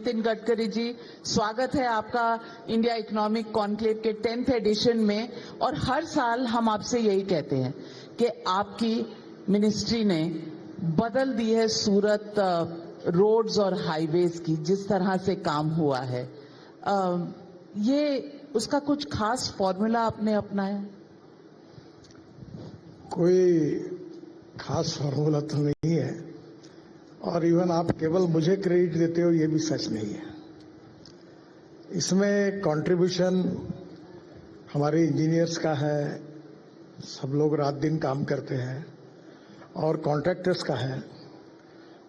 नितिन गडकरी जी, स्वागत है आपका इंडिया इकोनॉमिक कॉन्क्लेव के 10th एडिशन में। और हर साल हम आपसे यही कहते हैं कि आपकी मिनिस्ट्री ने बदल दी है सूरत रोड्स और हाईवेज की, जिस तरह से काम हुआ है। ये उसका कुछ खास फॉर्मूला आपने अपनाया? कोई खास फॉर्मूला तो नहीं है, और इवन आप केवल मुझे क्रेडिट देते हो ये भी सच नहीं है। इसमें कंट्रीब्यूशन हमारे इंजीनियर्स का है, सब लोग रात दिन काम करते हैं, और कॉन्ट्रैक्टर्स का है।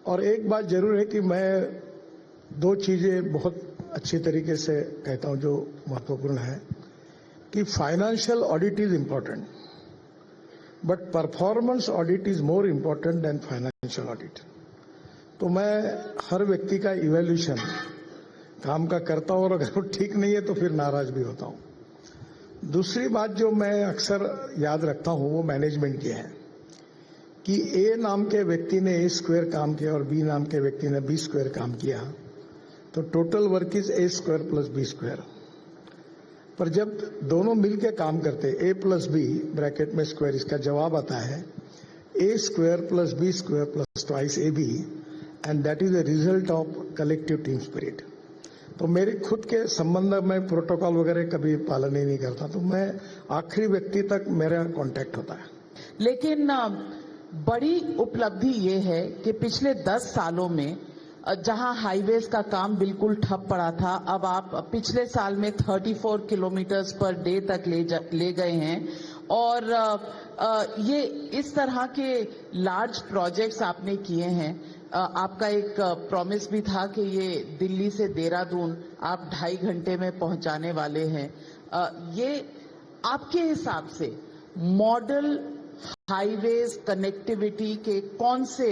और एक बात जरूर है कि मैं दो चीजें बहुत अच्छी तरीके से कहता हूं जो महत्वपूर्ण है, कि financial audit is important but performance audit is more important then financial audit. तो मैं हर व्यक्ति का इवैल्यूएशन काम का करता हूं, और अगर वो ठीक नहीं है तो फिर नाराज भी होता हूं। दूसरी बात जो मैं अक्सर याद रखता हूं वो मैनेजमेंट की है, कि ए नाम के व्यक्ति ने ए स्क्वायर काम किया और बी नाम के व्यक्ति ने बी स्क्वायर काम किया, तो total work is A square plus B square. पर जब दोनों मिलकर काम करते ए प्लस बी ब्रैकेट में स्क्वायर, इसका जवाब आता है A square plus B square plus twice A B, and that is the result of collective team spirit. तो मेरे खुद के संबंध में प्रोटोकॉल वगैरह कभी पालन ही नहीं करता, तो मैं आखिरी व्यक्ति तक मेरा कांटेक्ट होता है। लेकिन बड़ी उपलब्धि ये है कि पिछले 10 सालों में जहां हाईवेज का काम बिल्कुल ठप पड़ा था, अब आप पिछले साल में 34 किलोमीटर्स पर डे तक ले गए हैं। और ये इस तरह के लार्ज प्रोजेक्ट्स आपने किए हैं। आपका एक प्रॉमिस भी था कि ये दिल्ली से देहरादून आप 2.5 घंटे में पहुंचाने वाले हैं। ये आपके हिसाब से मॉडल हाईवेज कनेक्टिविटी के कौन से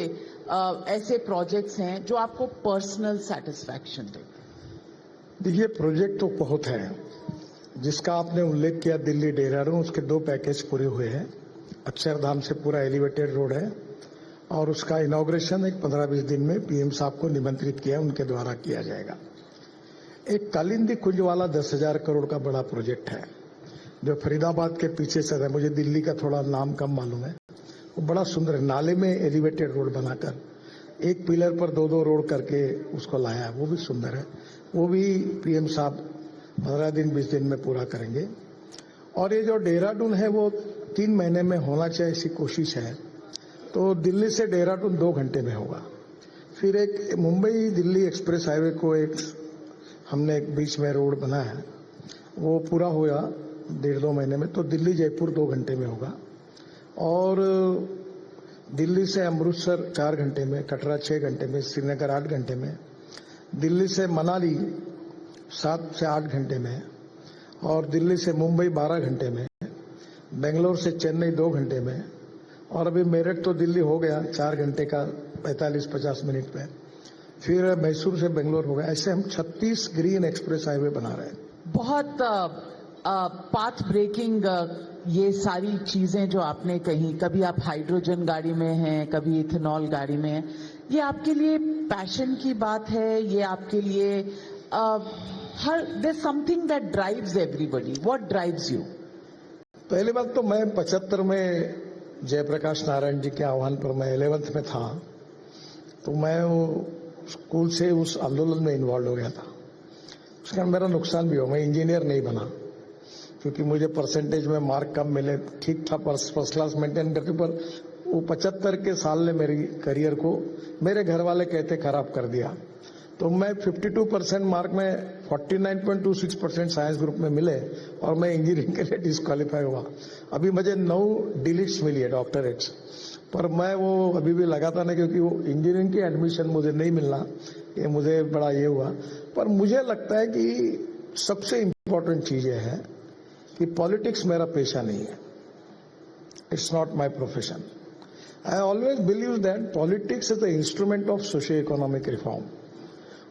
ऐसे प्रोजेक्ट्स हैं जो आपको पर्सनल सेटिस्फैक्शन दे? देखिए, प्रोजेक्ट तो बहुत है। जिसका आपने उल्लेख किया दिल्ली देहरादून, उसके 2 पैकेज पूरे हुए हैं। अक्षरधाम से पूरा एलिवेटेड रोड है, और उसका इनॉग्रेशन एक 15-20 दिन में पीएम साहब को निमंत्रित किया, उनके द्वारा किया जाएगा। एक कालिंदी कुंज वाला 10,000 करोड़ का बड़ा प्रोजेक्ट है, जो फरीदाबाद के पीछे से है। मुझे दिल्ली का थोड़ा नाम कम मालूम है। वो बड़ा सुंदर है, नाले में एलिवेटेड रोड बनाकर एक पिलर पर 2-2 रोड करके उसको लाया है, वो भी सुंदर है। वो भी पीएम साहब 15 दिन 20 दिन में पूरा करेंगे। और ये जो देहरादून है वो 3 महीने में होना चाहिए, ऐसी कोशिश है। तो दिल्ली से देहरादून 2 घंटे में होगा। फिर एक मुंबई दिल्ली एक्सप्रेस हाईवे को एक हमने एक बीच में रोड बनाया है, वो पूरा हुआ 1.5-2 महीने में, तो दिल्ली जयपुर 2 घंटे में होगा। और दिल्ली से अमृतसर 4 घंटे में, कटरा 6 घंटे में, श्रीनगर 8 घंटे में, दिल्ली से मनाली 7 से 8 घंटे में, और दिल्ली से मुंबई 12 घंटे में, बेंगलोर से चेन्नई 2 घंटे में, और अभी मेरठ तो दिल्ली हो गया 4 घंटे का 45-50 मिनट में। फिर मैसूर से बेंगलोर हो गया। ऐसे हम 36 ग्रीन एक्सप्रेस हाईवे बना रहे हैं। बहुत पाथ ब्रेकिंग ये सारी चीजें जो आपने कही, कभी आप हाइड्रोजन गाड़ी में हैं, कभी इथेनॉल गाड़ी में हैं, ये आपके लिए पैशन की बात है? ये आपके लिए there's something that drives everybody. What drives you? पहली बात तो मैं 75 में जयप्रकाश नारायण जी के आह्वान पर मैं 11th में था, तो मैं वो स्कूल से उस आंदोलन में इन्वॉल्व हो गया था। उसका मेरा नुकसान भी हो, मैं इंजीनियर नहीं बना क्योंकि मुझे परसेंटेज में मार्क कम मिले। ठीक था, फर्स्ट क्लास मेंटेन करके, पर वो 75 के साल ने मेरी करियर को मेरे घर वाले कहते खराब कर दिया। तो मैं 52% मार्क में 49.26% साइंस ग्रुप में मिले, और मैं इंजीनियरिंग के लिए डिस्क्वालीफाई हुआ। अभी मुझे 9 डिलीट्स मिली है, डॉक्टरेट्स, पर मैं वो अभी भी लगाता नहीं, क्योंकि वो इंजीनियरिंग की एडमिशन मुझे नहीं मिलना, ये मुझे बड़ा ये हुआ। पर मुझे लगता है कि सबसे इम्पोर्टेंट चीज ये है कि पॉलिटिक्स मेरा पेशा नहीं है। It's not my profession. I always believe that politics is the instrument of socio economic reform,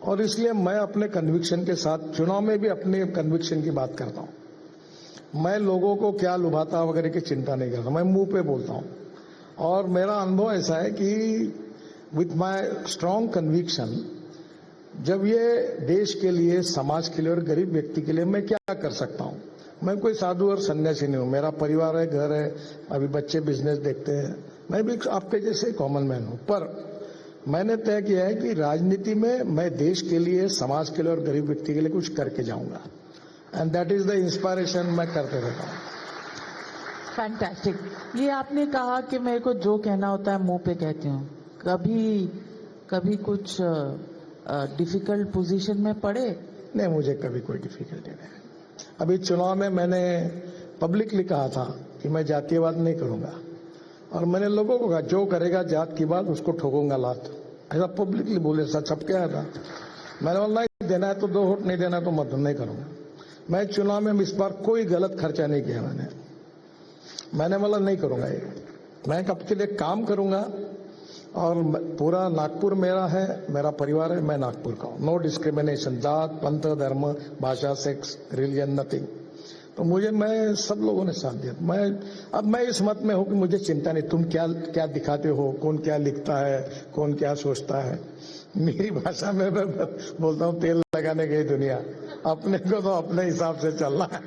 और इसलिए मैं अपने कन्विक्शन के साथ चुनाव में भी अपने कन्विक्शन की बात करता हूं। मैं लोगों को क्या लुभाता वगैरह की चिंता नहीं करता, मैं मुंह पे बोलता हूं। और मेरा अनुभव ऐसा है कि विथ माय स्ट्रांग कन्विक्शन जब ये देश के लिए, समाज के लिए और गरीब व्यक्ति के लिए मैं क्या कर सकता हूं। मैं कोई साधु और सन्यासी नहीं हूं। मेरा परिवार है, घर है, अभी बच्चे बिजनेस देखते हैं। मैं भी आपके जैसे कॉमन मैन हूं। पर मैंने तय किया है कि राजनीति में मैं देश के लिए, समाज के लिए और गरीब व्यक्ति के लिए कुछ करके जाऊंगा। And that is the inspiration मैं करते रहता हूं। फैंटास्टिक। ये आपने कहा कि मेरे को जो कहना होता है मुंह पे कहती हूँ। कभी कुछ डिफिकल्ट पोजीशन में पड़े? नहीं, मुझे कभी कोई डिफिकल्टी नहीं है। अभी चुनाव में मैंने पब्लिकली कहा था कि मैं जातीयवाद नहीं करूंगा, और मैंने लोगों को कहा जो करेगा जात की बात उसको ठोकूंगा लात। ऐसा पब्लिकली बोले, सच छप के आया था। मैंने बोला नहीं देना है तो 2 वोट, नहीं देना है तो मत, नहीं करूंगा। मैं चुनाव में इस बार कोई गलत खर्चा नहीं किया। मैंने बोला नहीं करूंगा ये। मैं कब के लिए काम करूंगा, और पूरा नागपुर मेरा है, मेरा परिवार है, मैं नागपुर का हूं। नो डिस्क्रिमिनेशन, जात, पंथ, धर्म, भाषा, सेक्स, रिलीजन, नथिंग। तो मैं सब लोगों ने साथ दिया। मैं इस मत में हूं कि मुझे चिंता नहीं तुम क्या क्या दिखाते हो, कौन क्या लिखता है, कौन क्या सोचता है। मेरी भाषा में मैं बोलता हूं तेल लगाने गई दुनिया, अपने को तो अपने हिसाब से चलना है।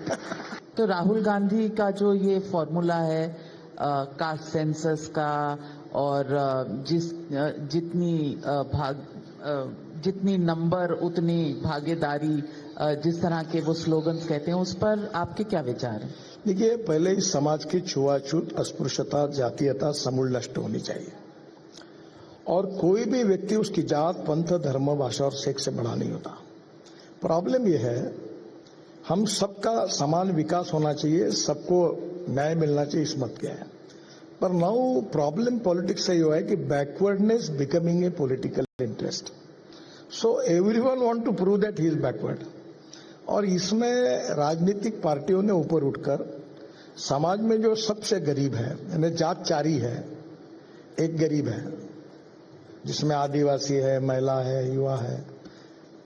तो राहुल गांधी का जो ये फॉर्मूला है कास्ट सेंसस का, और जितनी नंबर उतनी भागीदारी, जिस तरह के वो स्लोगन्स कहते हैं, उस पर आपके क्या विचार हैं? देखिए, पहले इस समाज की छुआछूत, अस्पृश्यता, जातीयता समूल नष्ट होनी चाहिए, और कोई भी व्यक्ति उसकी जात, पंथ, धर्म, भाषा और सेक्स से बड़ा नहीं होता। प्रॉब्लम यह है, हम सबका समान विकास होना चाहिए, सबको न्याय मिलना चाहिए, इस मत के है। पर नाउ प्रॉब्लम पॉलिटिक्स से ये है कि backwardness becoming a political interest. So everyone want to prove that he is backward, और इसमें राजनीतिक पार्टियों ने ऊपर उठकर समाज में जो सबसे गरीब है, यानी जात चारी है, एक गरीब है जिसमें आदिवासी है, महिला है, युवा है,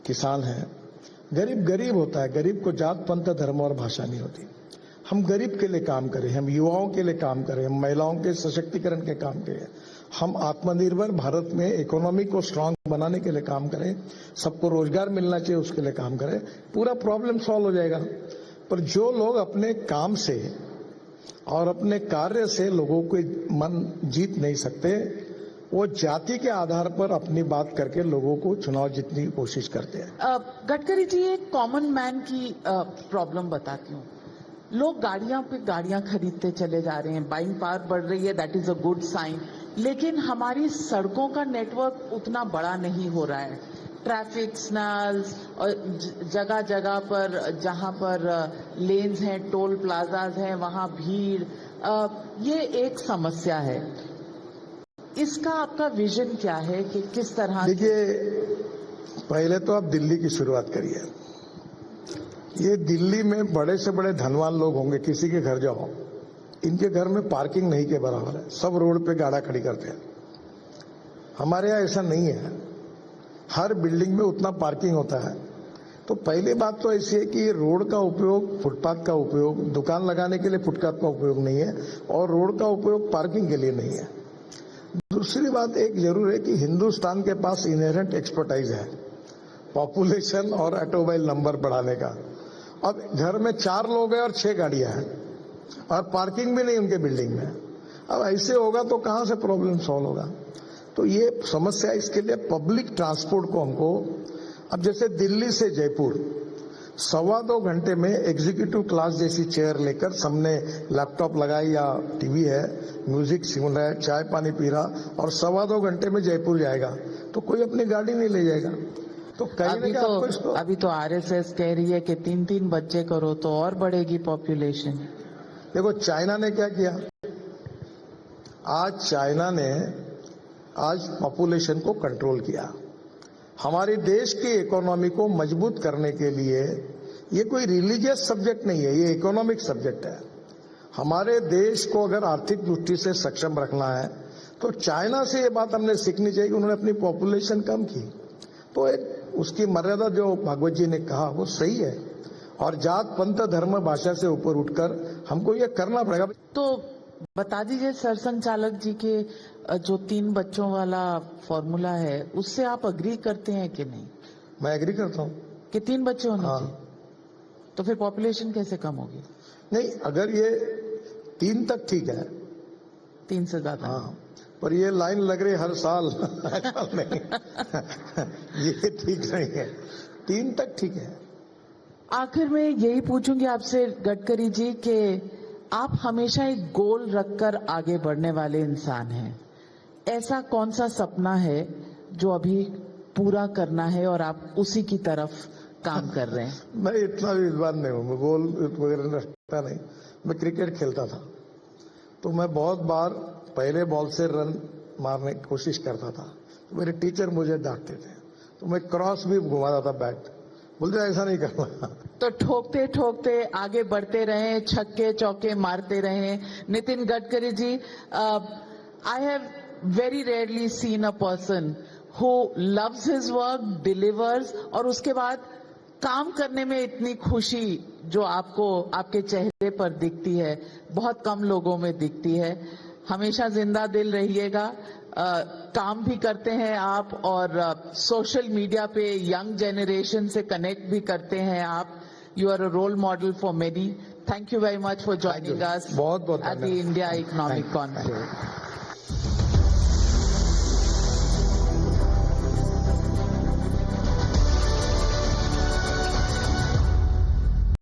किसान है। गरीब गरीब होता है, गरीब को जात, पंथ, धर्म और भाषा नहीं होती। हम गरीब के लिए काम करें, हम युवाओं के लिए काम करें, हम महिलाओं के सशक्तिकरण के काम करें, हम आत्मनिर्भर भारत में इकोनॉमी को स्ट्रांग बनाने के लिए काम करें, सबको रोजगार मिलना चाहिए उसके लिए काम करें, पूरा प्रॉब्लम सॉल्व हो जाएगा। पर जो लोग अपने काम से और अपने कार्य से लोगों को मन जीत नहीं सकते, वो जाति के आधार पर अपनी बात करके लोगों को चुनाव जीतने की कोशिश करते हैं। गडकरी जी, एक कॉमन मैन की प्रॉब्लम बताती हूँ। लोग गाड़ियां पे गाड़ियां खरीदते चले जा रहे हैं, बाइंग पावर बढ़ रही है, that is a good sign, लेकिन हमारी सड़कों का नेटवर्क उतना बड़ा नहीं हो रहा है। ट्रैफिक सिग्नल्स और जगह जगह पर जहां पर लेन्स हैं, टोल प्लाजाज हैं, वहां भीड़, ये एक समस्या है। इसका आपका विजन क्या है कि किस तरह? देखिए, पहले तो आप दिल्ली की शुरुआत करिए। ये दिल्ली में बड़े से बड़े धनवान लोग होंगे, किसी के घर जाओ, इनके घर में पार्किंग नहीं के बराबर है, सब रोड पे गाड़ा खड़ी करते हैं। हमारे यहाँ ऐसा नहीं है, हर बिल्डिंग में उतना पार्किंग होता है। तो पहली बात तो ऐसी है कि रोड का उपयोग, फुटपाथ का उपयोग दुकान लगाने के लिए फुटपाथ का उपयोग नहीं है, और रोड का उपयोग पार्किंग के लिए नहीं है। दूसरी बात एक जरूर है कि हिंदुस्तान के पास इनहेरेंट एक्सपर्टाइज है पॉपुलेशन और ऑटोमोबाइल नंबर बढ़ाने का। अब घर में 4 लोग हैं और 6 गाड़ियां हैं, और पार्किंग भी नहीं उनके बिल्डिंग में। अब ऐसे होगा तो कहां से प्रॉब्लम सॉल्व होगा? तो ये समस्या, इसके लिए पब्लिक ट्रांसपोर्ट को हमको, अब जैसे दिल्ली से जयपुर 1.25 घंटे में एग्जीक्यूटिव क्लास जैसी चेयर लेकर, सामने लैपटॉप लगाई या टीवी है, म्यूजिक सुन रहा है, चाय पानी पी रहा, और 1.25 घंटे में जयपुर जाएगा। तो कोई अपनी गाड़ी नहीं ले जाएगा। तो अभी तो आरएसएस कह रही है कि 3-3 बच्चे करो तो और बढ़ेगी पॉपुलेशन। देखो चाइना ने क्या किया, आज चाइना ने पॉपुलेशन को कंट्रोल किया। हमारे देश की इकोनॉमी को मजबूत करने के लिए ये कोई रिलीजियस सब्जेक्ट नहीं है, ये इकोनॉमिक सब्जेक्ट है। हमारे देश को अगर आर्थिक दृष्टि से सक्षम रखना है तो चाइना से ये बात हमने सीखनी चाहिए कि उन्होंने अपनी पॉपुलेशन कम की। तो एक उसकी मर्यादा जो भागवत जी ने कहा वो सही है, और जात पंथ धर्म भाषा से ऊपर उठकर हमको ये करना पड़ेगा। तो बता दीजिए सरसंघचालक जी के जो 3 बच्चों वाला फॉर्मूला है, उससे आप अग्री करते हैं कि नहीं? मैं एग्री करता हूँ। कि 3 बच्चे होने हाँ। चाहिए? तो फिर पॉपुलेशन कैसे कम होगी? नहीं, अगर ये 3 तक ठीक है। 3 से ज्यादा? हाँ, पर ये लाइन लग रही हर साल ऐसा नहीं ये ठीक नहीं है। 3 तक ठीक है। आखिर में यही पूछूंगी आपसे गडकरी जी कि आप हमेशा एक गोल रखकर आगे बढ़ने वाले इंसान हैं। ऐसा कौन सा सपना है जो अभी पूरा करना है और आप उसी की तरफ काम कर रहे हैं? मैं इतना भी विद्वान नहीं हूँ, मैं गोल वगैरह रखता नहीं। मैं क्रिकेट खेलता था तो मैं बहुत बार पहले बॉल से रन मारने की कोशिश करता था, तो मेरे टीचर मुझे डांटते थे, तो मैं क्रॉस भी घुमाता था बैट, बोलते ऐसा नहीं करना। तो ठोकते ठोकते आगे बढ़ते रहे, छक्के चौके मारते रहे। Nitin Gadkari ji, I have very rarely seen a person who loves his work, delivers, और उसके बाद काम करने में इतनी खुशी जो आपको आपके चेहरे पर दिखती है, बहुत कम लोगों में दिखती है। हमेशा जिंदा दिल रहिएगा। काम भी करते हैं आप और सोशल मीडिया पे यंग जनरेशन से कनेक्ट भी करते हैं आप। You are a role model for many. Thank you very much for joining us बहुत बहुत at the India economic conference.